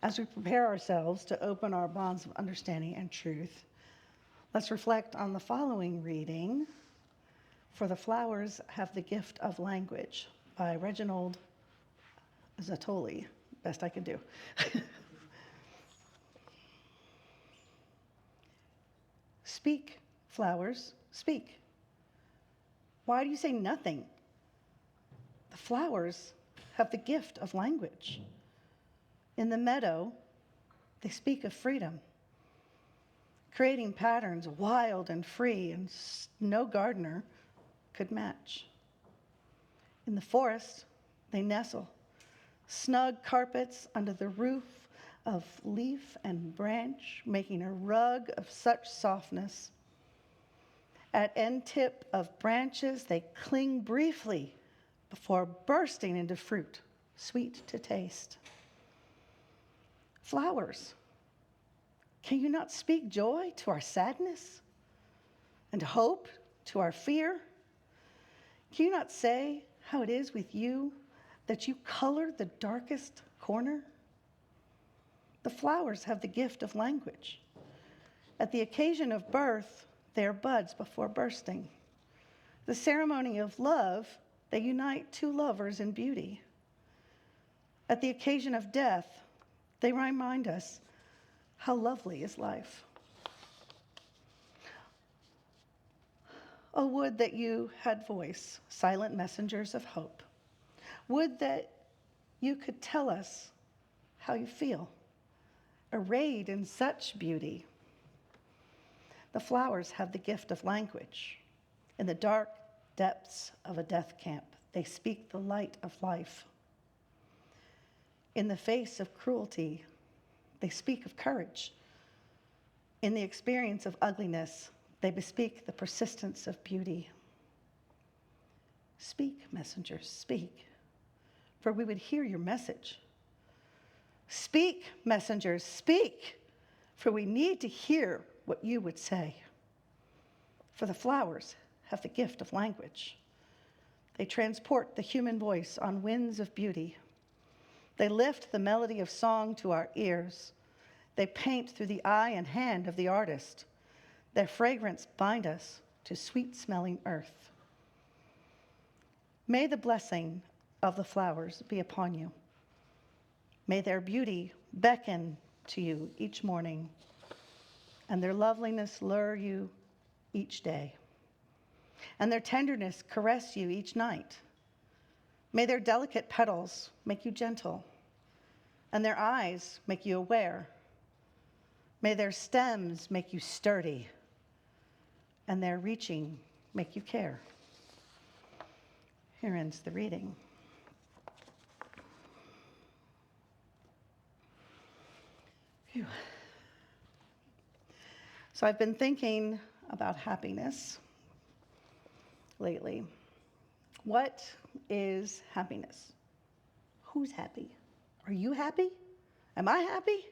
As we prepare ourselves to open our bonds of understanding and truth, let's reflect on the following reading, For the Flowers Have the Gift of Language by Reginald Zatoli. Best I can do. Speak, flowers, speak. Why do you say nothing? The flowers have the gift of language. In the meadow, they speak of freedom, creating patterns wild and free, and no gardener could match. In the forest, they nestle, snug carpets under the roof of leaf and branch, making a rug of such softness. At end tip of branches, they cling briefly before bursting into fruit, sweet to taste. Flowers, can you not speak joy to our sadness and hope to our fear? Can you not say how it is with you that you color the darkest corner? The flowers have the gift of language. At the occasion of birth, they are buds before bursting. The ceremony of love, they unite two lovers in beauty. At the occasion of death, they remind us how lovely is life. Oh, would that you had voice, silent messengers of hope. Would that you could tell us how you feel, arrayed in such beauty. The flowers have the gift of language. In the dark depths of a death camp, they speak the light of life. In the face of cruelty, they speak of courage. In the experience of ugliness, they bespeak the persistence of beauty. Speak, messengers, speak, for we would hear your message. Speak, messengers, speak, for we need to hear what you would say. For the flowers have the gift of language. They transport the human voice on winds of beauty. They lift the melody of song to our ears. They paint through the eye and hand of the artist. Their fragrance bind us to sweet-smelling earth. May the blessing of the flowers be upon you. May their beauty beckon to you each morning, and their loveliness lure you each day, and their tenderness caress you each night. May their delicate petals make you gentle, and their eyes make you aware. May their stems make you sturdy, and their reaching make you care. Here ends the reading. Phew. So I've been thinking about happiness lately. What is happiness? Who's happy? Are you happy? Am I happy?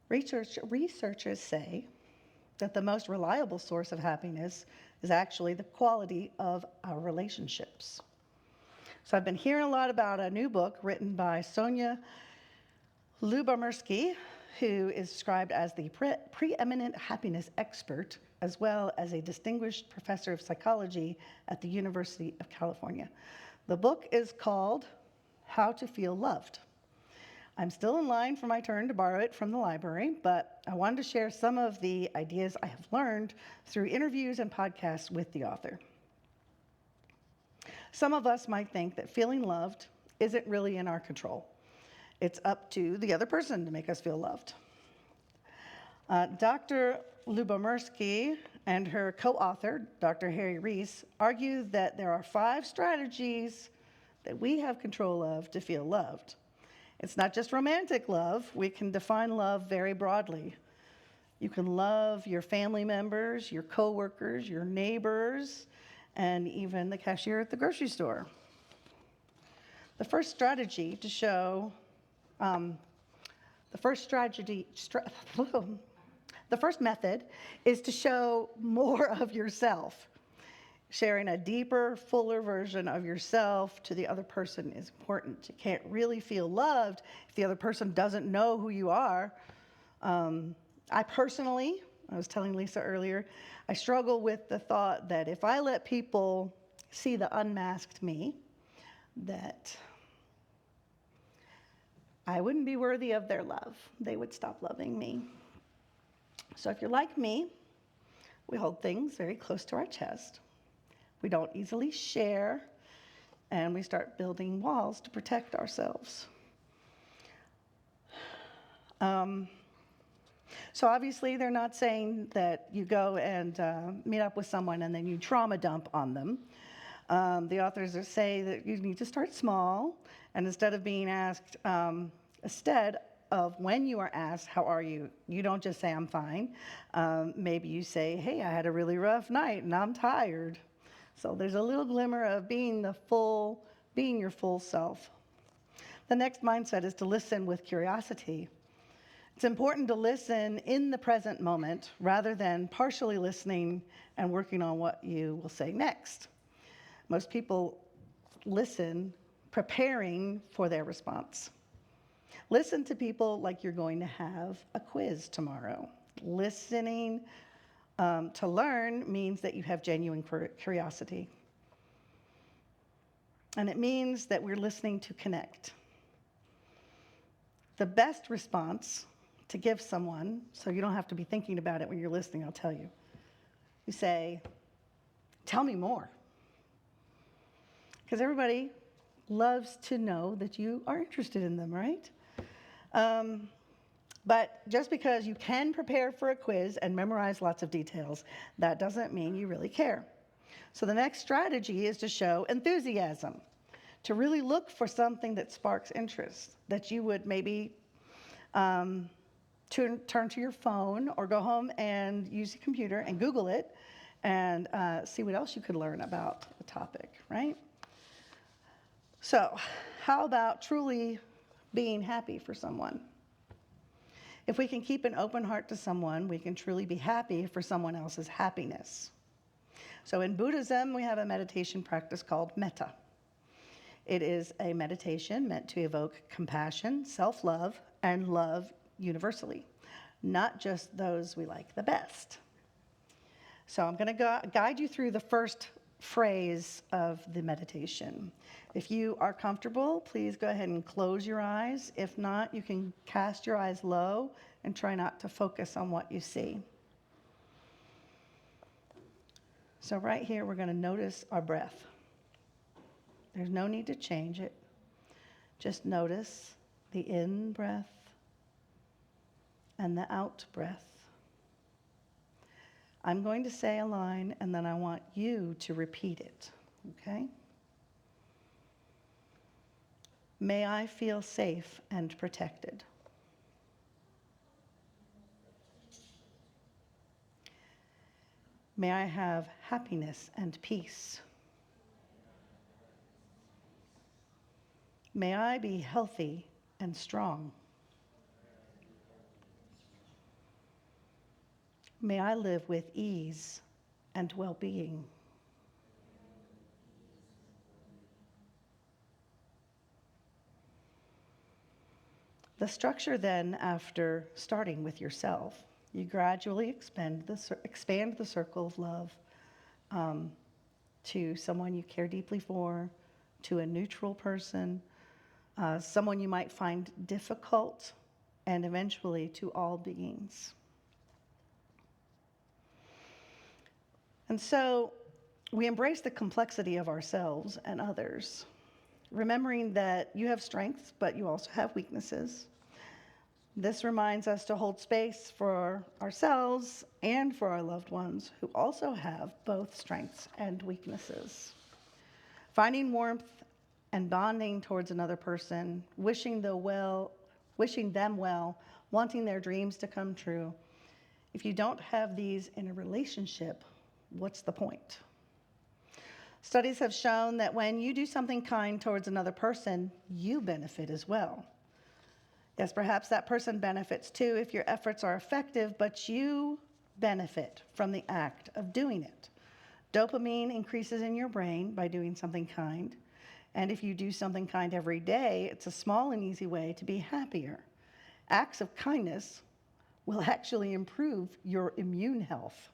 Researchers say that the most reliable source of happiness is actually the quality of our relationships. So I've been hearing a lot about a new book written by Sonia Lyubomirsky, who is described as the preeminent happiness expert, as well as a distinguished professor of psychology at the University of California. The book is called How to Feel Loved. I'm still in line for my turn to borrow it from the library, but I wanted to share some of the ideas I have learned through interviews and podcasts with the author. Some of us might think that feeling loved isn't really in our control. It's up to the other person to make us feel loved. Dr. Lyubomirsky and her co-author, Dr. Harry Rees, argue that there are 5 strategies that we have control of to feel loved. It's not just romantic love. We can define love very broadly. You can love your family members, your coworkers, your neighbors, and even the cashier at the grocery store. The first strategy to show, the first method is to show more of yourself. Sharing a deeper, fuller version of yourself to the other person is important. You can't really feel loved if the other person doesn't know who you are. I personally, I was telling Lisa earlier, I struggle with the thought that if I let people see the unmasked me, that I wouldn't be worthy of their love. They would stop loving me. So if you're like me, we hold things very close to our chest. We don't easily share, and we start building walls to protect ourselves. So obviously, they're not saying that you go and meet up with someone and then you trauma dump on them. The authors say that you need to start small, and instead of being asked, instead of when you are asked, how are you? You don't just say, I'm fine. Maybe you say, hey, I had a really rough night and I'm tired. So there's a little glimmer of being your full self. The next mindset is to listen with curiosity. It's important to listen in the present moment rather than partially listening and working on what you will say next. Most people listen preparing for their response. Listen to people like you're going to have a quiz tomorrow. Listening to learn means that you have genuine curiosity. And it means that we're listening to connect. The best response to give someone, so you don't have to be thinking about it when you're listening, I'll tell you. You say, tell me more. Because everybody loves to know that you are interested in them, right? But just because you can prepare for a quiz and memorize lots of details, that doesn't mean you really care. So the next strategy is to show enthusiasm, to really look for something that sparks interest, that you would maybe turn to your phone or go home and use the computer and Google it and see what else you could learn about the topic, right? So how about truly being happy for someone? If we can keep an open heart to someone, we can truly be happy for someone else's happiness. So in Buddhism, we have a meditation practice called metta. It is a meditation meant to evoke compassion, self-love, and love universally, not just those we like the best. So I'm going to guide you through the first phrase of the meditation. If you are comfortable, please go ahead and close your eyes. If not, you can cast your eyes low and try not to focus on what you see. So right here, we're going to notice our breath. There's no need to change it. Just notice the in breath and the out breath. I'm going to say a line, and then I want you to repeat it, okay? May I feel safe and protected. May I have happiness and peace. May I be healthy and strong. May I live with ease and well-being. The structure then, after starting with yourself, you gradually expand the circle of love to someone you care deeply for, to a neutral person, someone you might find difficult, and eventually to all beings. And so we embrace the complexity of ourselves and others, remembering that you have strengths, but you also have weaknesses. This reminds us to hold space for ourselves and for our loved ones who also have both strengths and weaknesses. Finding warmth and bonding towards another person, wishing them well, wanting their dreams to come true. If you don't have these in a relationship, what's the point? Studies have shown that when you do something kind towards another person, you benefit as well. Yes, perhaps that person benefits too if your efforts are effective, but you benefit from the act of doing it. Dopamine increases in your brain by doing something kind. And if you do something kind every day, it's a small and easy way to be happier. Acts of kindness will actually improve your immune health.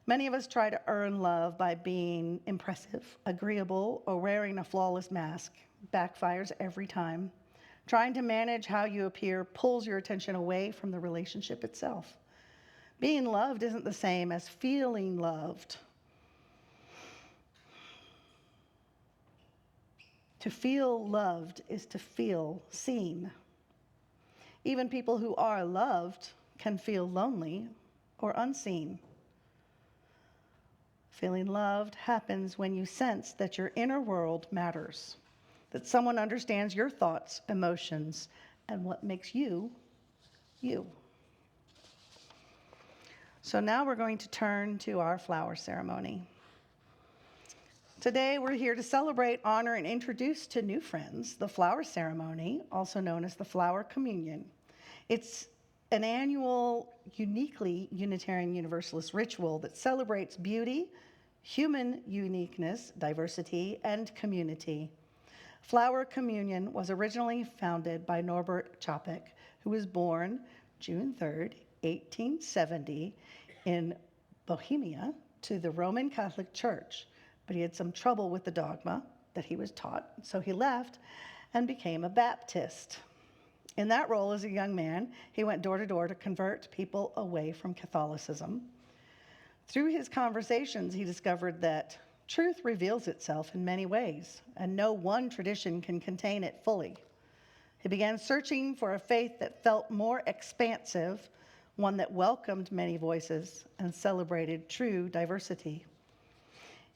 Many of us try to earn love by being impressive, agreeable, or wearing a flawless mask. Backfires every time. Trying to manage how you appear pulls your attention away from the relationship itself. Being loved isn't the same as feeling loved. To feel loved is to feel seen. Even people who are loved can feel lonely or unseen. Feeling loved happens when you sense that your inner world matters, that someone understands your thoughts, emotions, and what makes you, you. So now we're going to turn to our flower ceremony. Today we're here to celebrate, honor, and introduce to new friends the flower ceremony, also known as the Flower Communion. It's an annual, uniquely Unitarian Universalist ritual that celebrates beauty, human uniqueness, diversity, and community. Flower Communion was originally founded by Norbert Čapek, who was born June 3rd, 1870, in Bohemia to the Roman Catholic Church, but he had some trouble with the dogma that he was taught, so he left and became a Baptist. In that role as a young man, he went door to door to convert people away from Catholicism. Through his conversations, he discovered that truth reveals itself in many ways, and no one tradition can contain it fully. He began searching for a faith that felt more expansive, one that welcomed many voices and celebrated true diversity.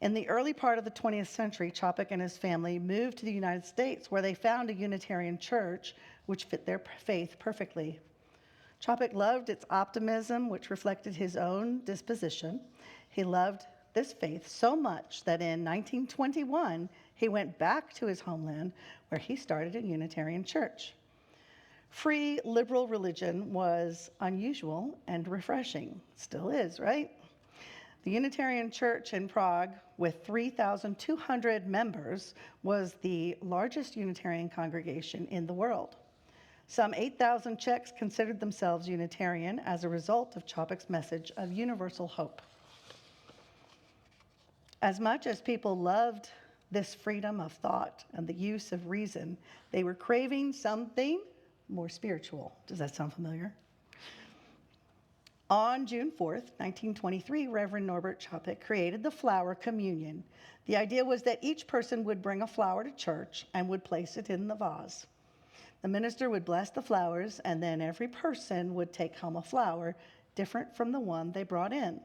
In the early part of the 20th century, Čapek and his family moved to the United States, where they found a Unitarian church which fit their faith perfectly. Čapek loved its optimism, which reflected his own disposition. He loved this faith so much that in 1921, he went back to his homeland, where he started a Unitarian church. Free liberal religion was unusual and refreshing. Still is, right? The Unitarian Church in Prague, with 3,200 members, was the largest Unitarian congregation in the world. Some 8,000 Czechs considered themselves Unitarian as a result of Čapek's message of universal hope. As much as people loved this freedom of thought and the use of reason, they were craving something more spiritual. Does that sound familiar? On June 4th, 1923, Reverend Norbert Čapek created the Flower Communion. The idea was that each person would bring a flower to church and would place it in the vase. The minister would bless the flowers, and then every person would take home a flower different from the one they brought in.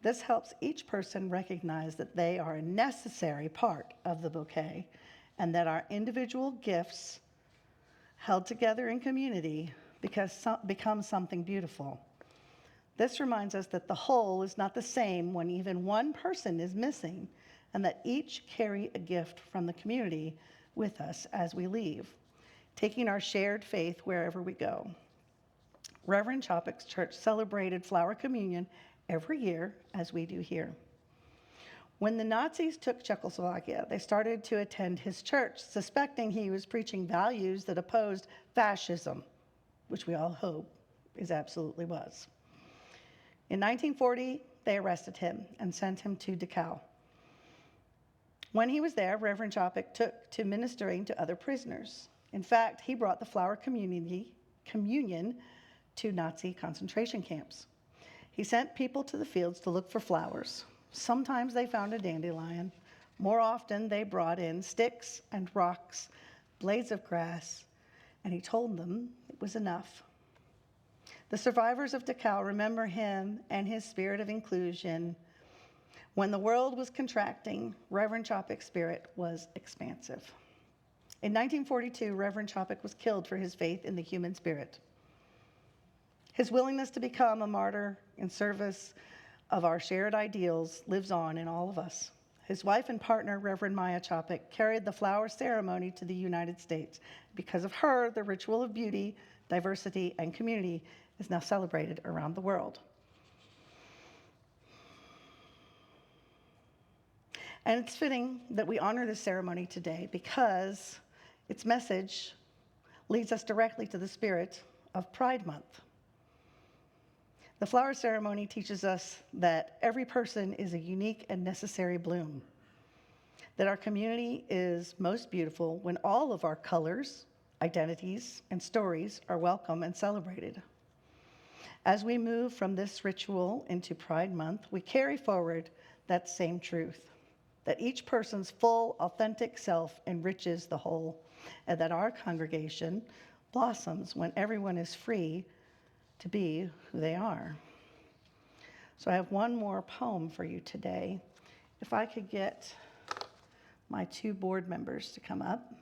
This helps each person recognize that they are a necessary part of the bouquet and that our individual gifts held together in community become something beautiful. This reminds us that the whole is not the same when even one person is missing, and that each carry a gift from the community with us as we leave, taking our shared faith wherever we go. Reverend Čapek's church celebrated Flower Communion every year, as we do here. When the Nazis took Czechoslovakia, they started to attend his church, suspecting he was preaching values that opposed fascism, which we all hope is absolutely was. In 1940, they arrested him and sent him to Dachau. When he was there, Reverend Čapek took to ministering to other prisoners. In fact, he brought the Flower Communion to Nazi concentration camps. He sent people to the fields to look for flowers. Sometimes they found a dandelion. More often, they brought in sticks and rocks, blades of grass, and he told them it was enough. The survivors of Dachau remember him and his spirit of inclusion. When the world was contracting, Reverend Čapek's spirit was expansive. In 1942, Reverend Čapek was killed for his faith in the human spirit. His willingness to become a martyr in service of our shared ideals lives on in all of us. His wife and partner, Reverend Maya Čapek, carried the flower ceremony to the United States. Because of her, the ritual of beauty, diversity, and community is now celebrated around the world. And it's fitting that we honor this ceremony today because its message leads us directly to the spirit of Pride Month. The flower ceremony teaches us that every person is a unique and necessary bloom, that our community is most beautiful when all of our colors, identities, and stories are welcome and celebrated. As we move from this ritual into Pride Month, we carry forward that same truth, that each person's full, authentic self enriches the whole, and that our congregation blossoms when everyone is free to be who they are. So I have one more poem for you today. If I could get my two board members to come up.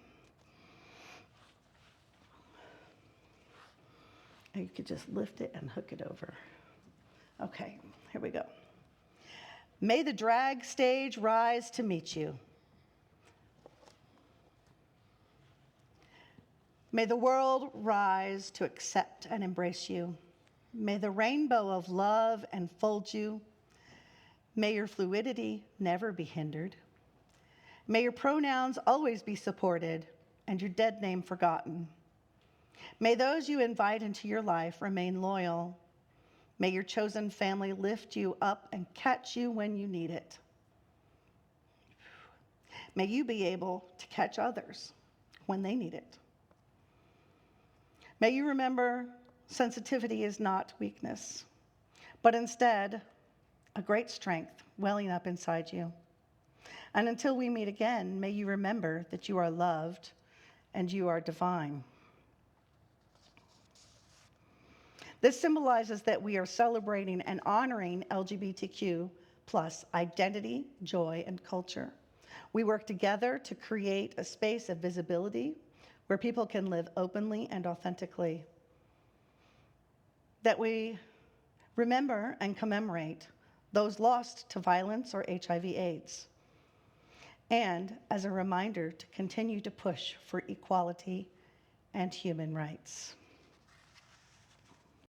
And you could just lift it and hook it over. Okay, here we go. May the drag stage rise to meet you. May the world rise to accept and embrace you. May the rainbow of love enfold you. May your fluidity never be hindered. May your pronouns always be supported and your dead name forgotten. May those you invite into your life remain loyal. May your chosen family lift you up and catch you when you need it. May you be able to catch others when they need it. May you remember sensitivity is not weakness, but instead a great strength welling up inside you. And until we meet again, may you remember that you are loved and you are divine. This symbolizes that we are celebrating and honoring LGBTQ plus identity, joy, and culture. We work together to create a space of visibility where people can live openly and authentically. That we remember and commemorate those lost to violence or HIV/AIDS. And as a reminder to continue to push for equality and human rights.